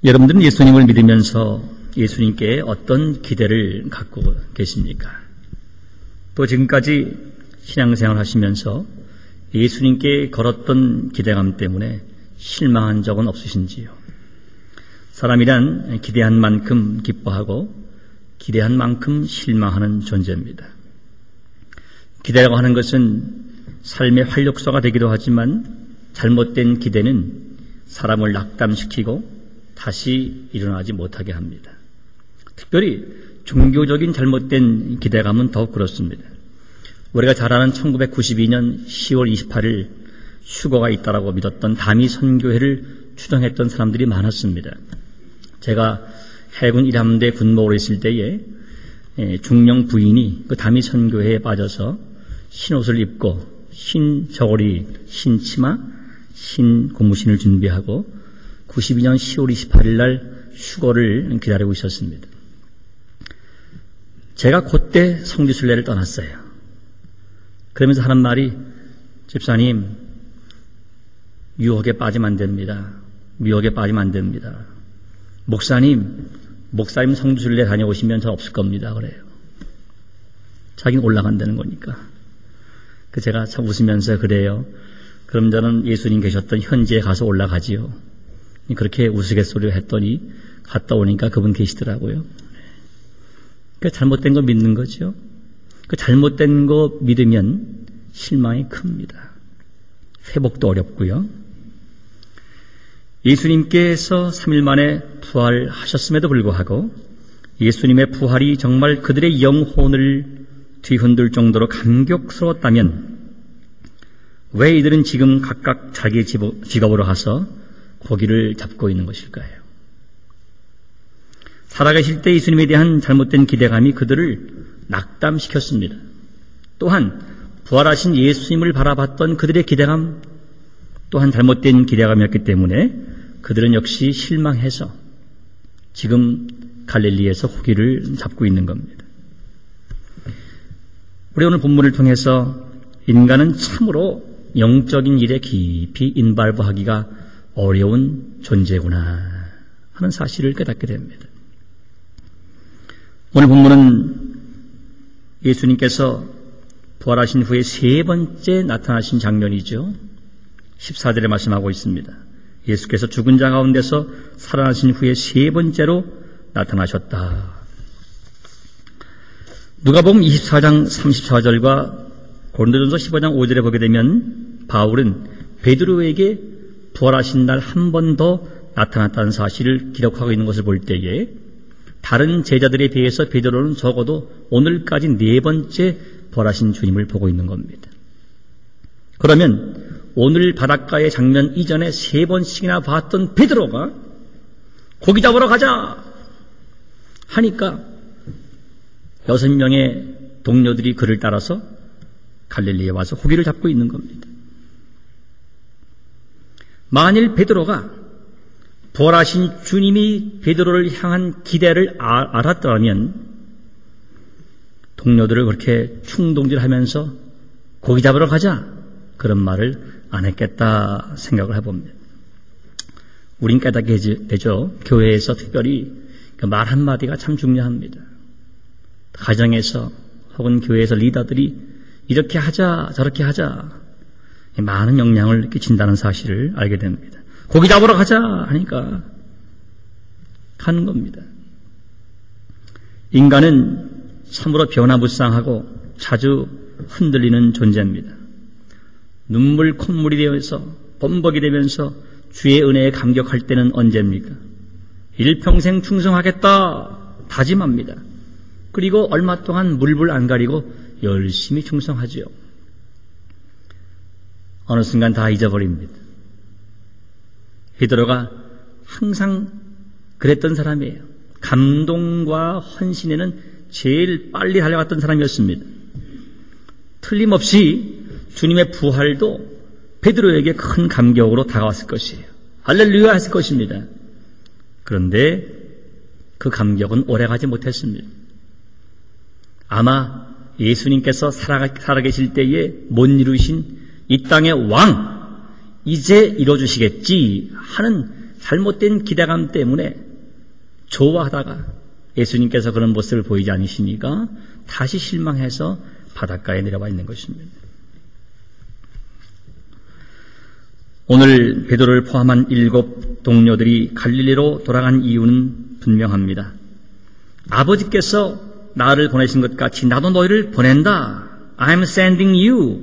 여러분들은 예수님을 믿으면서 예수님께 어떤 기대를 갖고 계십니까? 또 지금까지 신앙생활 하시면서 예수님께 걸었던 기대감 때문에 실망한 적은 없으신지요? 사람이란 기대한 만큼 기뻐하고 기대한 만큼 실망하는 존재입니다. 기대라고 하는 것은 삶의 활력소가 되기도 하지만 잘못된 기대는 사람을 낙담시키고 다시 일어나지 못하게 합니다. 특별히 종교적인 잘못된 기대감은 더욱 그렇습니다. 우리가 잘 아는 1992년 10월 28일 휴거가 있다라고 믿었던 다미 선교회를 추정했던 사람들이 많았습니다. 제가 해군 1함대 군목으로 있을 때에 중령 부인이 그 다미 선교회에 빠져서 흰옷을 입고 흰 저고리, 흰 치마, 흰 고무신을 준비하고 92년 10월 28일 날 휴거를 기다리고 있었습니다. 제가 그때 성지순례를 떠났어요. 그러면서 하는 말이, 집사님, 유혹에 빠지면 안 됩니다. 미혹에 빠지면 안 됩니다. 목사님 성지순례 다녀오시면 저 없을 겁니다. 그래요. 자기는 올라간다는 거니까. 제가 참 웃으면서 그래요. 그럼 저는 예수님 계셨던 현지에 가서 올라가지요. 그렇게 우스갯소리를 했더니 갔다 오니까 그분 계시더라고요. 그 잘못된 거 믿는 거죠. 그 잘못된 거 믿으면 실망이 큽니다. 회복도 어렵고요. 예수님께서 3일 만에 부활하셨음에도 불구하고 예수님의 부활이 정말 그들의 영혼을 뒤흔들 정도로 감격스러웠다면 왜 이들은 지금 각각 자기 직업으로 가서 고기를 잡고 있는 것일까요? 살아계실 때 예수님에 대한 잘못된 기대감이 그들을 낙담시켰습니다. 또한 부활하신 예수님을 바라봤던 그들의 기대감 또한 잘못된 기대감이었기 때문에 그들은 역시 실망해서 지금 갈릴리에서 고기를 잡고 있는 겁니다. 우리 오늘 본문을 통해서 인간은 참으로 영적인 일에 깊이 인발부하기가 어려운 존재구나 하는 사실을 깨닫게 됩니다. 오늘 본문은 예수님께서 부활하신 후에 세 번째 나타나신 장면이죠. 14절에 말씀하고 있습니다. 예수께서 죽은 자 가운데서 살아나신 후에 세 번째로 나타나셨다. 누가복음 24장 34절과 고린도전서 15장 5절에 보게 되면 바울은 베드로에게 부활하신 날 한 번 더 나타났다는 사실을 기록하고 있는 것을 볼 때에 다른 제자들에 비해서 베드로는 적어도 오늘까지 네 번째 부활하신 주님을 보고 있는 겁니다. 그러면 오늘 바닷가의 장면 이전에 세 번씩이나 봤던 베드로가 고기 잡으러 가자 하니까 6명의 동료들이 그를 따라서 갈릴리에 와서 고기를 잡고 있는 겁니다. 만일 베드로가 부활하신 주님이 베드로를 향한 기대를 알았더라면 동료들을 그렇게 충동질하면서 고기 잡으러 가자 그런 말을 안 했겠다 생각을 해봅니다. 우린 깨닫게 되죠. 교회에서 특별히 말 한마디가 참 중요합니다. 가정에서 혹은 교회에서 리더들이 이렇게 하자 저렇게 하자 많은 영향을 끼친다는 사실을 알게 됩니다. 고기 잡으러 가자 하니까 가는 겁니다. 인간은 참으로 변화무쌍하고 자주 흔들리는 존재입니다. 눈물 콧물이 되면서 범벅이 되면서 주의 은혜에 감격할 때는 언제입니까? 일평생 충성하겠다 다짐합니다. 그리고 얼마 동안 물불 안 가리고 열심히 충성하지요. 어느 순간 다 잊어버립니다. 베드로가 항상 그랬던 사람이에요. 감동과 헌신에는 제일 빨리 달려갔던 사람이었습니다. 틀림없이 주님의 부활도 베드로에게 큰 감격으로 다가왔을 것이에요. 할렐루야 했을 것입니다. 그런데 그 감격은 오래가지 못했습니다. 아마 예수님께서 살아계실 때에 못 이루신 이 땅의 왕 이제 이뤄주시겠지 하는 잘못된 기대감 때문에 좋아하다가 예수님께서 그런 모습을 보이지 않으시니까 다시 실망해서 바닷가에 내려와 있는 것입니다. 오늘 베드로를 포함한 7 동료들이 갈릴리로 돌아간 이유는 분명합니다. 아버지께서 나를 보내신 것 같이 나도 너희를 보낸다. I'm sending you.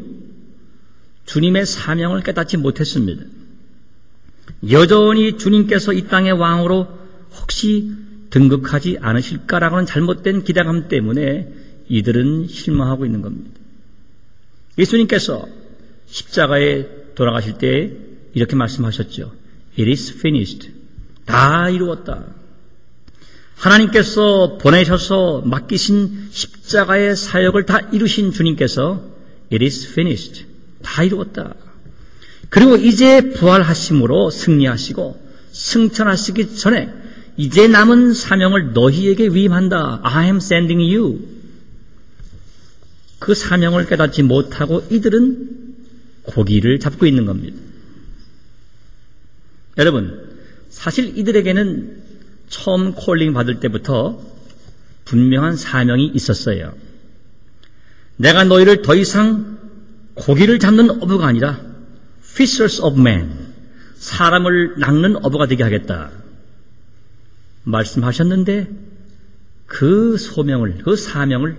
주님의 사명을 깨닫지 못했습니다. 여전히 주님께서 이 땅의 왕으로 혹시 등극하지 않으실까라고는 잘못된 기대감 때문에 이들은 실망하고 있는 겁니다. 예수님께서 십자가에 돌아가실 때 이렇게 말씀하셨죠. It is finished. 다 이루었다. 하나님께서 보내셔서 맡기신 십자가의 사역을 다 이루신 주님께서 It is finished. 다 이루었다. 그리고 이제 부활하심으로 승리하시고 승천하시기 전에 이제 남은 사명을 너희에게 위임한다. I am sending you. 그 사명을 깨닫지 못하고 이들은 고기를 잡고 있는 겁니다. 여러분, 사실 이들에게는 처음 콜링 받을 때부터 분명한 사명이 있었어요. 내가 너희를 더 이상 고기를 잡는 어부가 아니라 fishers of men, 사람을 낚는 어부가 되게 하겠다 말씀하셨는데 그 소명을, 그 사명을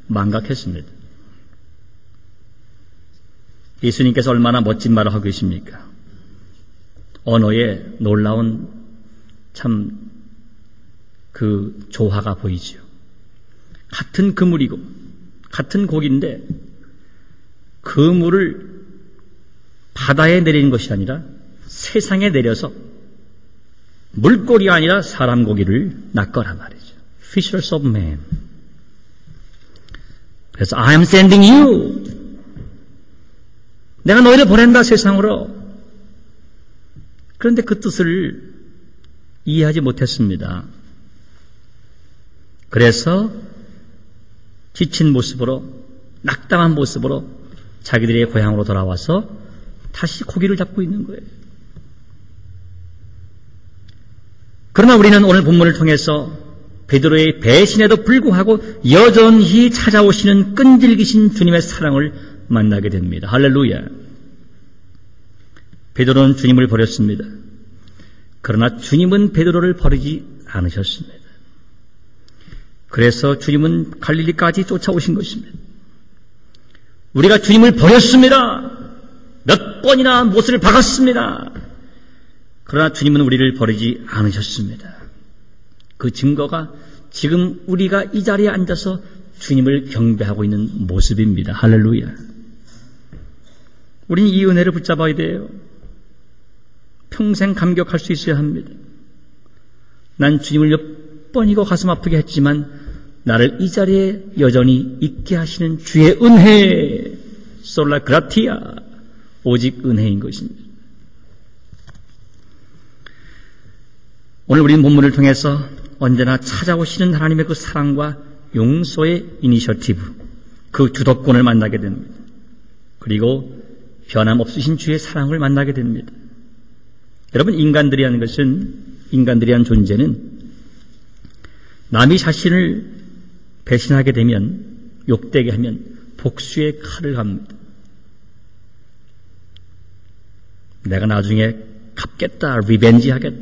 망각했습니다. 예수님께서 얼마나 멋진 말을 하고 계십니까? 언어에 놀라운 참 그 조화가 보이죠. 같은 그물이고 같은 고기인데 그물을 바다에 내리는 것이 아니라 세상에 내려서 물고기가 아니라 사람 고기를 낚거란 말이죠. Fishers of men. 그래서 I am sending you. 내가 너희를 보낸다 세상으로. 그런데 그 뜻을 이해하지 못했습니다. 그래서 지친 모습으로 낙담한 모습으로 자기들의 고향으로 돌아와서 다시 고기를 잡고 있는 거예요. 그러나 우리는 오늘 본문을 통해서 베드로의 배신에도 불구하고 여전히 찾아오시는 끈질기신 주님의 사랑을 만나게 됩니다. 할렐루야. 베드로는 주님을 버렸습니다. 그러나 주님은 베드로를 버리지 않으셨습니다. 그래서 주님은 갈릴리까지 쫓아오신 것입니다. 우리가 주님을 버렸습니다. 몇 번이나 못을 박았습니다. 그러나 주님은 우리를 버리지 않으셨습니다. 그 증거가 지금 우리가 이 자리에 앉아서 주님을 경배하고 있는 모습입니다. 할렐루야. 우리는 이 은혜를 붙잡아야 돼요. 평생 감격할 수 있어야 합니다. 난 주님을 몇 번이고 가슴 아프게 했지만 나를 이 자리에 여전히 있게 하시는 주의 은혜, 솔라 그라티아, 오직 은혜인 것입니다. 오늘 우리는 본문을 통해서 언제나 찾아오시는 하나님의 그 사랑과 용서의 이니셔티브, 그 주도권을 만나게 됩니다. 그리고 변함없으신 주의 사랑을 만나게 됩니다. 여러분, 인간들이라는 존재는 남이 자신을 배신하게 되면, 욕되게 하면 복수의 칼을 갑니다. 내가 나중에 갚겠다, 리벤지 하겠다.